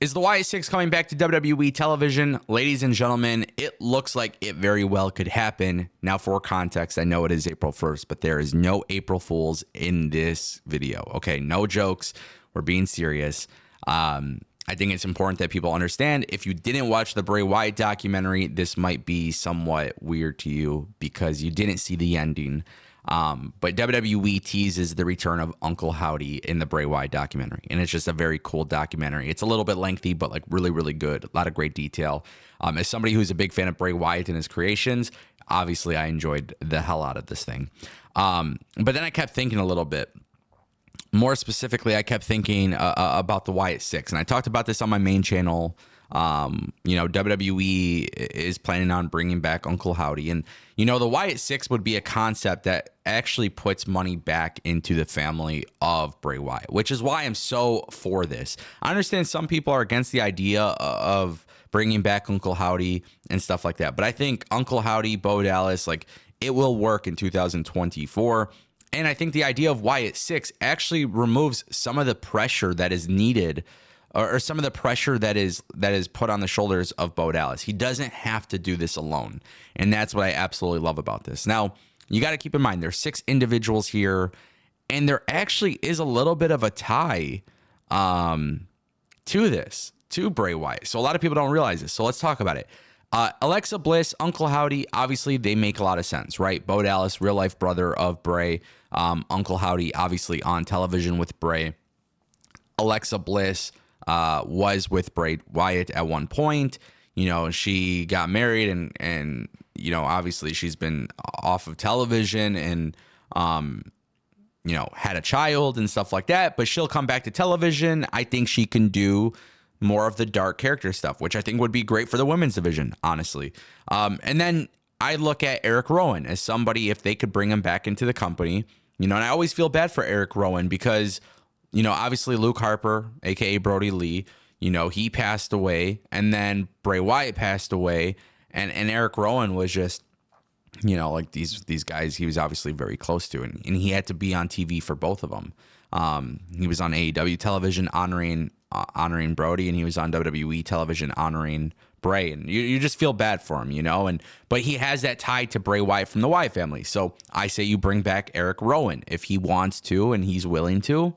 Is the Wyatt 6 coming back to WWE television? Ladies and gentlemen, it looks like it very well could happen. Now, for context, I know it is April 1st, but there is no April Fools in this video. Okay, no jokes. We're being serious. I think it's important that people understand, if you didn't watch the Bray Wyatt documentary, this might be somewhat weird to you because you didn't see the ending. But WWE teases the return of Uncle Howdy in the Bray Wyatt documentary. And it's just a very cool documentary. It's a little bit lengthy, but like really, really good. A lot of great detail. As somebody who's a big fan of Bray Wyatt and his creations, obviously I enjoyed the hell out of this thing. But then I kept thinking a little bit. More specifically, I kept thinking about the Wyatt 6. And I talked about this on my main channel. WWE is planning on bringing back Uncle Howdy. And, the Wyatt 6 would be a concept that actually puts money back into the family of Bray Wyatt, which is why I'm so for this. I understand some people are against the idea of bringing back Uncle Howdy and stuff like that. But I think Uncle Howdy, Bo Dallas, like, it will work in 2024. And I think the idea of Wyatt 6 actually removes some of the pressure that is needed, or some of the pressure that is put on the shoulders of Bo Dallas. He doesn't have to do this alone. And that's what I absolutely love about this. Now, you got to keep in mind, there's 6 individuals here, and there actually is a little bit of a tie to Bray Wyatt. So a lot of people don't realize this. So let's talk about it. Alexa Bliss, Uncle Howdy, obviously they make a lot of sense, right? Bo Dallas, real life brother of Bray. Uncle Howdy, obviously on television with Bray. Alexa Bliss was with Bray Wyatt at one point. She got married and obviously she's been off of television and, had a child and stuff like that, but she'll come back to television. I think she can do more of the dark character stuff, which I think would be great for the women's division, honestly. And then I look at Eric Rowan as somebody, if they could bring him back into the company, and I always feel bad for Eric Rowan because, obviously Luke Harper, aka Brody Lee, he passed away, and then Bray Wyatt passed away, and Eric Rowan was just, like these guys he was obviously very close to, and he had to be on TV for both of them. He was on AEW television honoring Brody, and he was on WWE television honoring Bray, and you just feel bad for him, but he has that tie to Bray Wyatt from the Wyatt family. So I say you bring back Eric Rowan if he wants to and he's willing to.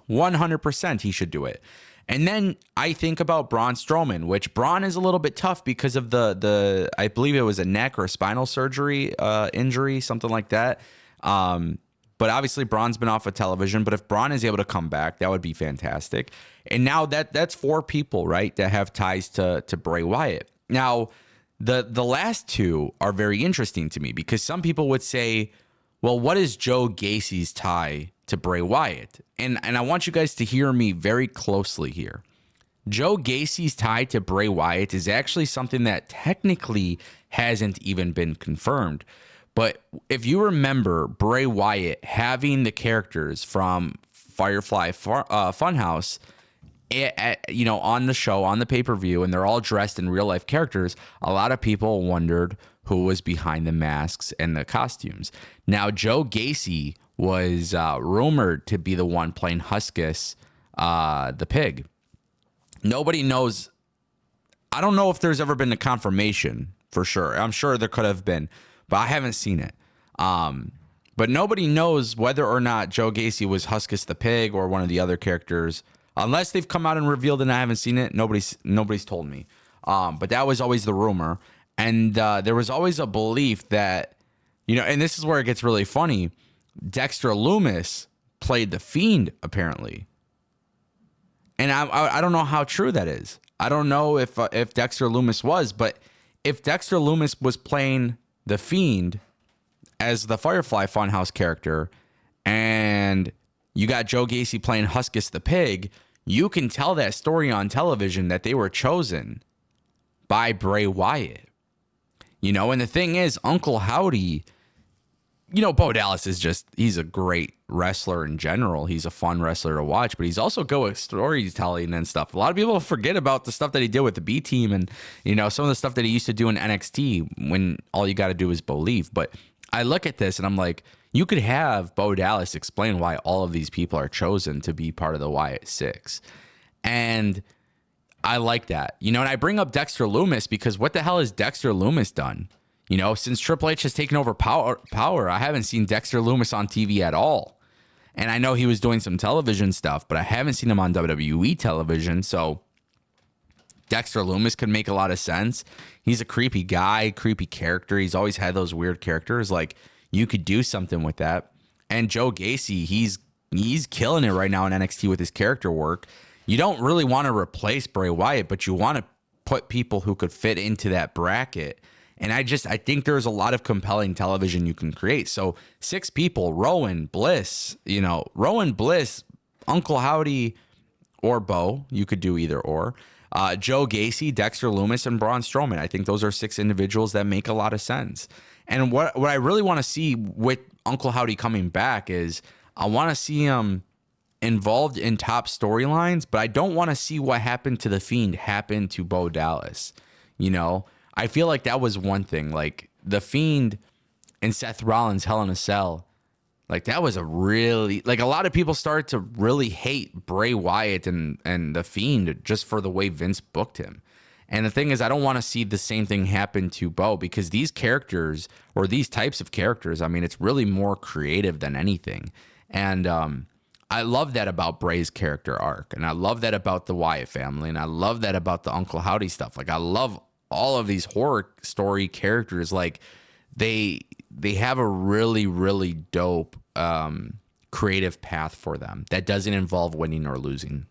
100% he should do it. And then I think about Braun Strowman, which Braun is a little bit tough because of the I believe it was a neck or a spinal surgery injury, something like that. But obviously Braun's been off of television, but if Braun is able to come back, that would be fantastic. And now that's 4 people, right, that have ties to Bray Wyatt. Now, the last 2 are very interesting to me because some people would say, well, what is Joe Gacy's tie to Bray Wyatt? And I want you guys to hear me very closely here. Joe Gacy's tie to Bray Wyatt is actually something that technically hasn't even been confirmed. But if you remember Bray Wyatt having the characters from Firefly Funhouse, on the show, on the pay-per-view, and they're all dressed in real-life characters, a lot of people wondered who was behind the masks and the costumes. Now, Joe Gacy was rumored to be the one playing Huskus, the pig. Nobody knows. I don't know if there's ever been a confirmation for sure. I'm sure there could have been, but I haven't seen it. But nobody knows whether or not Joe Gacy was Huskus the pig or one of the other characters. Unless they've come out and revealed and I haven't seen it, nobody's told me. But that was always the rumor. And there was always a belief that, and this is where it gets really funny, Dexter Lumis played the Fiend, apparently. And I don't know how true that is. I don't know if Dexter Lumis was, but if Dexter Lumis was playing the Fiend as the Firefly Funhouse character, and you got Joe Gacy playing Huskus the pig, you can tell that story on television that they were chosen by Bray Wyatt. And the thing is, Uncle Howdy, Bo Dallas is he's a great wrestler in general. He's a fun wrestler to watch, but he's also good with storytelling and stuff. A lot of people forget about the stuff that he did with the B team and, some of the stuff that he used to do in NXT when all you got to do is believe. But I look at this and I'm like, you could have Bo Dallas explain why all of these people are chosen to be part of the Wyatt 6. And I like that. You know, and I bring up Dexter Lumis because what the hell has Dexter Lumis done? You know, since Triple H has taken over power, I haven't seen Dexter Lumis on TV at all. And I know he was doing some television stuff, but I haven't seen him on WWE television. So Dexter Lumis could make a lot of sense. He's a creepy guy, creepy character. He's always had those weird characters. Like, you could do something with that. And Joe Gacy, he's killing it right now in NXT with his character work. You don't really want to replace Bray Wyatt, but you want to put people who could fit into that bracket. And I think there's a lot of compelling television you can create. So 6 people, Rowan, Bliss, Uncle Howdy, or Bo. You could do either or. Joe Gacy, Dexter Lumis, and Braun Strowman. I think those are 6 individuals that make a lot of sense. And what I really want to see with Uncle Howdy coming back is I want to see him involved in top storylines, but I don't want to see what happened to The Fiend happen to Bo Dallas. You know, I feel like that was one thing. Like, The Fiend and Seth Rollins Hell in a Cell, like, that was a really, like, a lot of people started to really hate Bray Wyatt and The Fiend just for the way Vince booked him. And the thing is, I don't want to see the same thing happen to Bo, because these characters, or these types of characters, I mean, it's really more creative than anything. And I love that about Bray's character arc, and I love that about the Wyatt family, and I love that about the Uncle Howdy stuff. Like, I love all of these horror story characters. Like, they have a really, really dope creative path for them that doesn't involve winning or losing.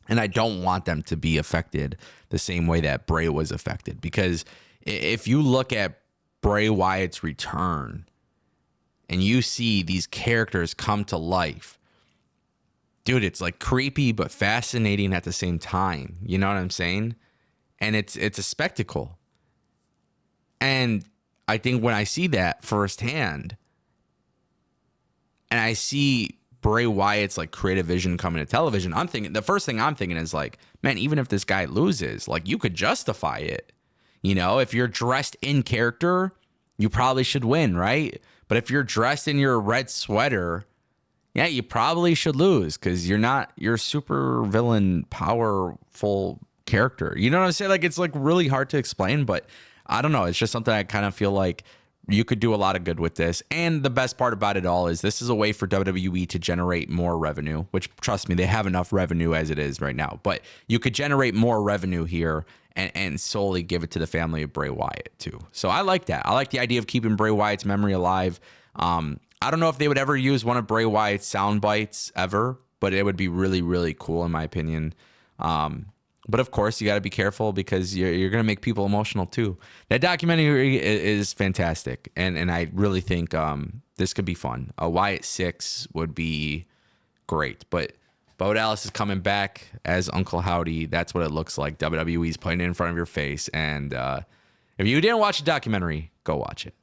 And I don't want them to be affected the same way that Bray was affected, because if you look at Bray Wyatt's return and you see these characters come to life, dude, it's like creepy but fascinating at the same time. You know what I'm saying? And it's a spectacle. And I think when I see that firsthand, and I see Bray Wyatt's like creative vision coming to television, I'm thinking, the first thing I'm thinking is like, man, even if this guy loses, like, you could justify it. You know, if you're dressed in character, you probably should win, right? But if you're dressed in your red sweater, yeah, you probably should lose, because you're super villain, powerful character. You know what I'm saying? Like, it's like really hard to explain, but I don't know. It's just something I kind of feel like you could do a lot of good with this. And the best part about it all is this is a way for WWE to generate more revenue, which, trust me, they have enough revenue as it is right now. But you could generate more revenue here and solely give it to the family of Bray Wyatt too. So I like that. I like the idea of keeping Bray Wyatt's memory alive. I don't know if they would ever use one of Bray Wyatt's sound bites ever, but it would be really, really cool in my opinion. But of course, you got to be careful, because you're going to make people emotional too. That documentary is fantastic, and I really think this could be fun. A Wyatt 6 would be great, but Bo Dallas is coming back as Uncle Howdy. That's what it looks like. WWE's putting it in front of your face, and if you didn't watch the documentary, go watch it.